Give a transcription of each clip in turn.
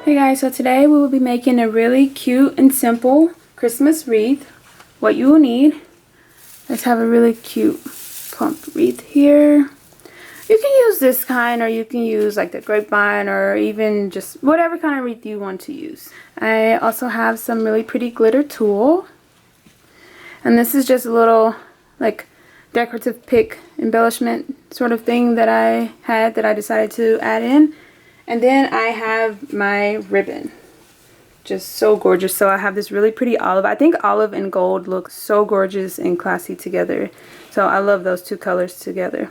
Hey guys, so today we will be making a really cute and simple Christmas wreath. What you will need is have a really cute plump wreath here. You can use this kind, or you can use like the grapevine, or even just whatever kind of wreath you want to use. I also have some really pretty glitter tulle, and this is just a little like decorative pick embellishment sort of thing that I had that I decided to add in. And then I have my ribbon, just so gorgeous. So I have this really pretty olive. I think olive and gold look so gorgeous and classy together. So I love those two colors together.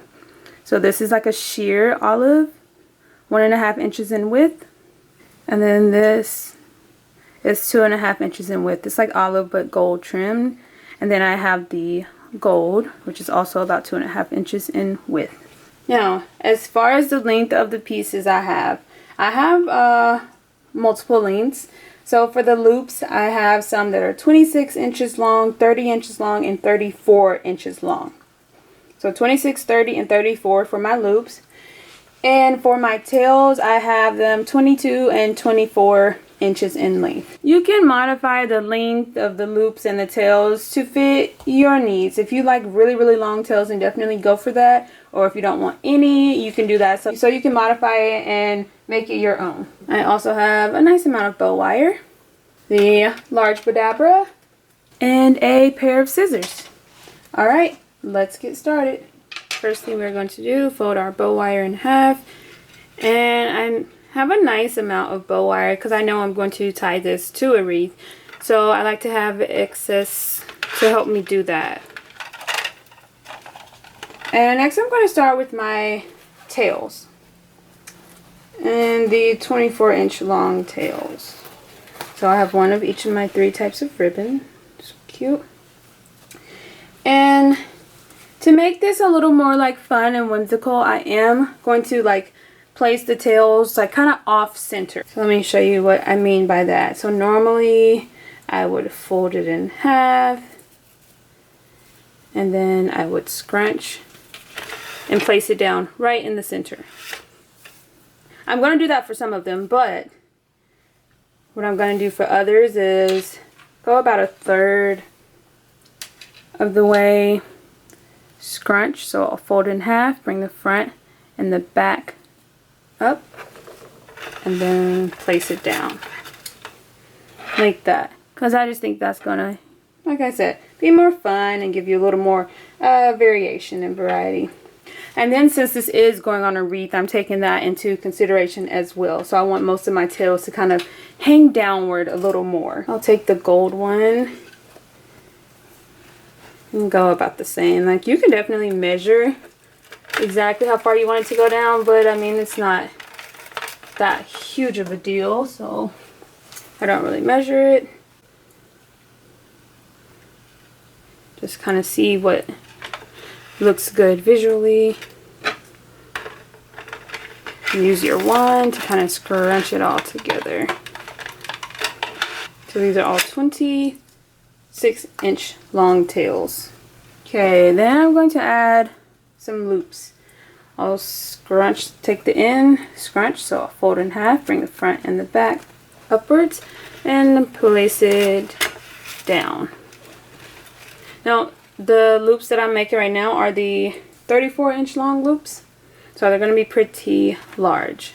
So this is like a sheer olive, 1.5 inches in width. And then this is 2.5 inches in width. It's like olive but gold trimmed. And then I have the gold, which is also about 2.5 inches in width. Now, as far as the length of the pieces I have multiple lengths. So for the loops, I have some that are 26 inches long, 30 inches long, and 34 inches long. So 26, 30, and 34 for my loops. And for my tails, I have them 22 and 24 inches in length. You can modify the length of the loops and the tails to fit your needs. If you like really long tails, then definitely go for that. Or if you don't want any, you can do that. So you can modify it and make it your own. I also have a nice amount of bow wire, the large Badabra, and a pair of scissors. Alright, let's get started. First thing we're going to do, fold our bow wire in half. And I have a nice amount of bow wire because I know I'm going to tie this to a wreath. So I like to have excess to help me do that. And next I'm going to start with my tails. And the 24-inch long tails. So I have one of each of my 3 types of ribbon. It's cute. And to make this a little more like fun and whimsical, I am going to like place the tails like kind of off center. So let me show you what I mean by that. So normally I would fold it in half, and then I would scrunch and place it down right in the center. I'm going to do that for some of them, but what I'm going to do for others is go about 1/3 of the way, scrunch. So I'll fold in half, bring the front and the back up, and then place it down like that, because I just think that's gonna, like I said, be more fun and give you a little more variation and variety. And then since this is going on a wreath, I'm taking that into consideration as well. So I want most of my tails to kind of hang downward a little more. I'll take the gold one and go about the same. Like, you can definitely measure exactly how far you want it to go down, but I mean, it's not that huge of a deal, so I don't really measure it. Just kind of see what looks good visually. Use your wand to kind of scrunch it all together. So these are all 26-inch long tails. Okay, then I'm going to add some loops. I'll scrunch, take the end, scrunch, so I'll fold in half, bring the front and the back upwards, and place it down. Now, the loops that I'm making right now are the 34-inch long loops, so they're going to be pretty large.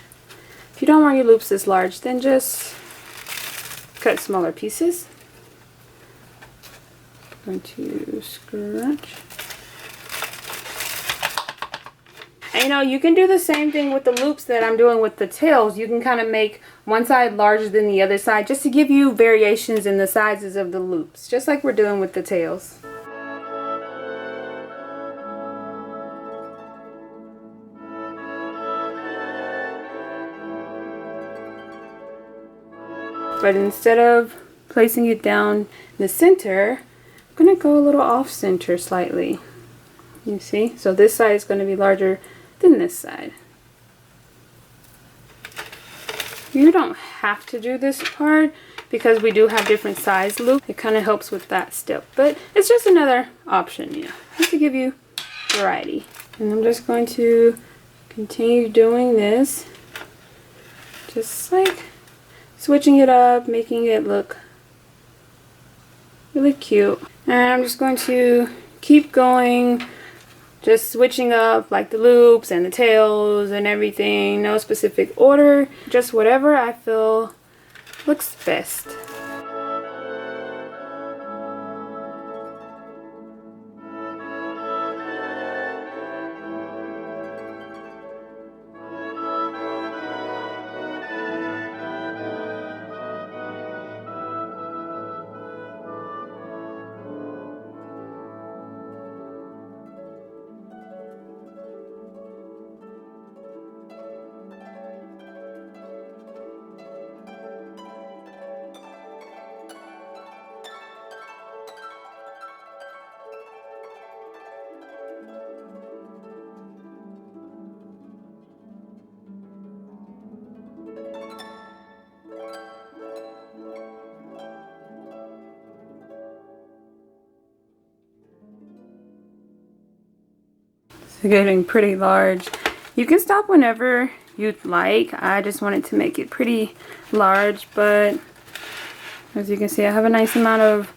If you don't want your loops this large, then just cut smaller pieces. I'm going to scrunch. And you know, you can do the same thing with the loops that I'm doing with the tails. You can kind of make one side larger than the other side, just to give you variations in the sizes of the loops, just like we're doing with the tails. But instead of placing it down in the center, I'm going to go a little off center slightly. You see? So this side is going to be larger than this side. You don't have to do this part because we do have different size loops. It kind of helps with that step, but it's just another option, you know, just to give you variety. And I'm just going to continue doing this, just like switching it up, making it look really cute. And I'm just going to keep going, just switching up like the loops and the tails and everything. No specific order, just whatever I feel looks best. It's getting pretty large. You can stop whenever you'd like. I just wanted to make it pretty large, but as you can see, I have a nice amount of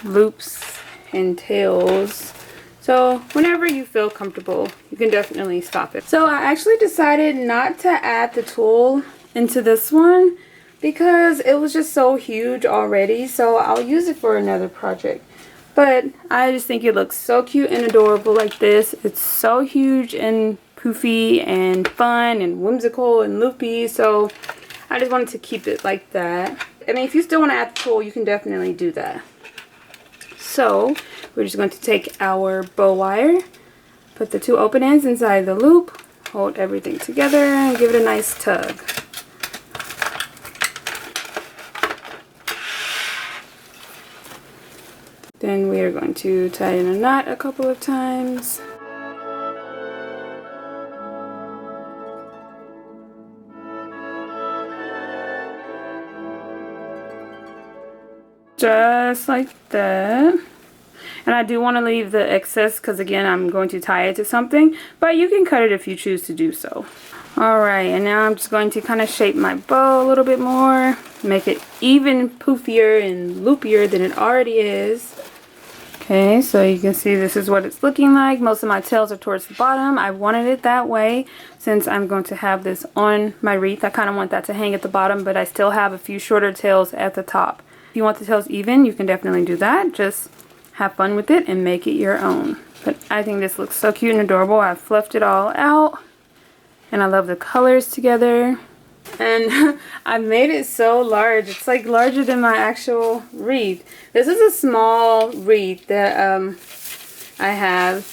loops and tails. So whenever you feel comfortable, you can definitely stop it. So I actually decided not to add the tulle into this one because it was just so huge already. So I'll use it for another project. But I just think it looks so cute and adorable like this. It's so huge and poofy and fun and whimsical and loopy. So I just wanted to keep it like that. I mean, if you still want to add the tulle, you can definitely do that. So we're just going to take our bow wire, put the two open ends inside the loop, hold everything together, and give it a nice tug. Then we are going to tie in a knot a couple of times. Just like that. And I do want to leave the excess because again I'm going to tie it to something, but you can cut it if you choose to do so. Alright, and now I'm just going to kind of shape my bow a little bit more, make it even poofier and loopier than it already is. Okay, so you can see this is what it's looking like. Most of my tails are towards the bottom. I wanted it that way since I'm going to have this on my wreath. I kind of want that to hang at the bottom, but I still have a few shorter tails at the top. If you want the tails even, you can definitely do that. Just have fun with it and make it your own. But I think this looks so cute and adorable. I've fluffed it all out and I love the colors together. And I made it so large. It's like larger than my actual wreath. This is a small wreath that I have.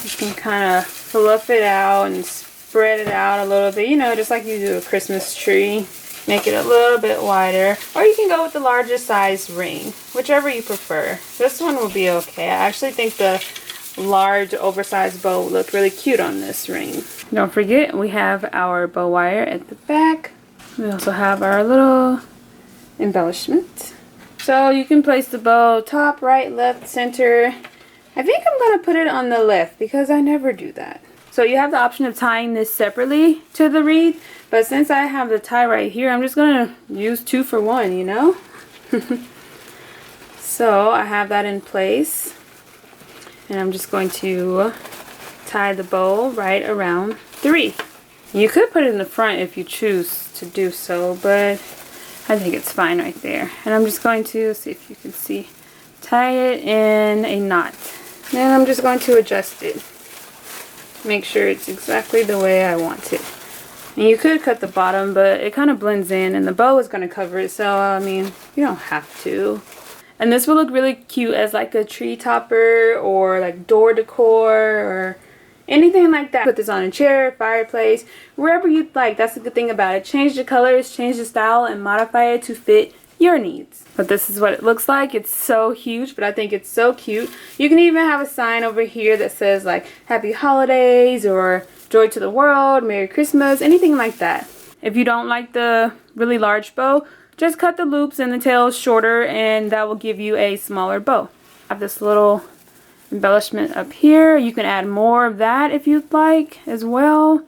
You can kind of fluff it out and spread it out a little bit. You know, just like you do a Christmas tree. Make it a little bit wider. Or you can go with the larger size ring. Whichever you prefer. This one will be okay. I actually think the large oversized bow will look really cute on this ring. Don't forget we have our bow wire at the back. We also have our little embellishment. So you can place the bow top, right, left, center. I think I'm going to put it on the left because I never do that. So you have the option of tying this separately to the wreath, but since I have the tie right here, I'm just going to use 2 for 1, you know? So I have that in place. And I'm just going to tie the bow right around the wreath. You could put it in the front if you choose to do so, but I think it's fine right there. And I'm just going to, see if you can see, tie it in a knot. Then I'm just going to adjust it. Make sure it's exactly the way I want it. And you could cut the bottom, but it kind of blends in and the bow is going to cover it, so I mean, you don't have to. And this will look really cute as like a tree topper or like door decor or anything like that. Put this on a chair, fireplace, wherever you'd like. That's the good thing about it. Change the colors, change the style, and modify it to fit your needs. But this is what it looks like. It's so huge, but I think it's so cute. You can even have a sign over here that says like Happy Holidays or Joy to the World, Merry Christmas, anything like that. If you don't like the really large bow, just cut the loops and the tails shorter and that will give you a smaller bow. I have this little embellishment up here. You can add more of that if you'd like as well.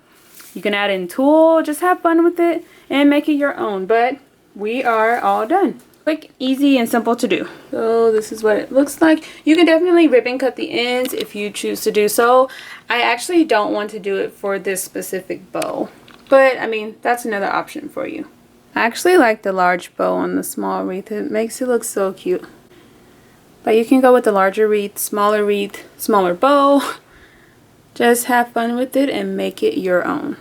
You can add in tulle. Just have fun with it and make it your own. But we are all done. Quick, easy, and simple to do. So this is what it looks like. You can definitely ribbon cut the ends if you choose to do so. I actually don't want to do it for this specific bow, but I mean, that's another option for you. I actually like the large bow on the small wreath. It makes it look so cute. But you can go with the larger wreath, smaller bow. Just have fun with it and make it your own.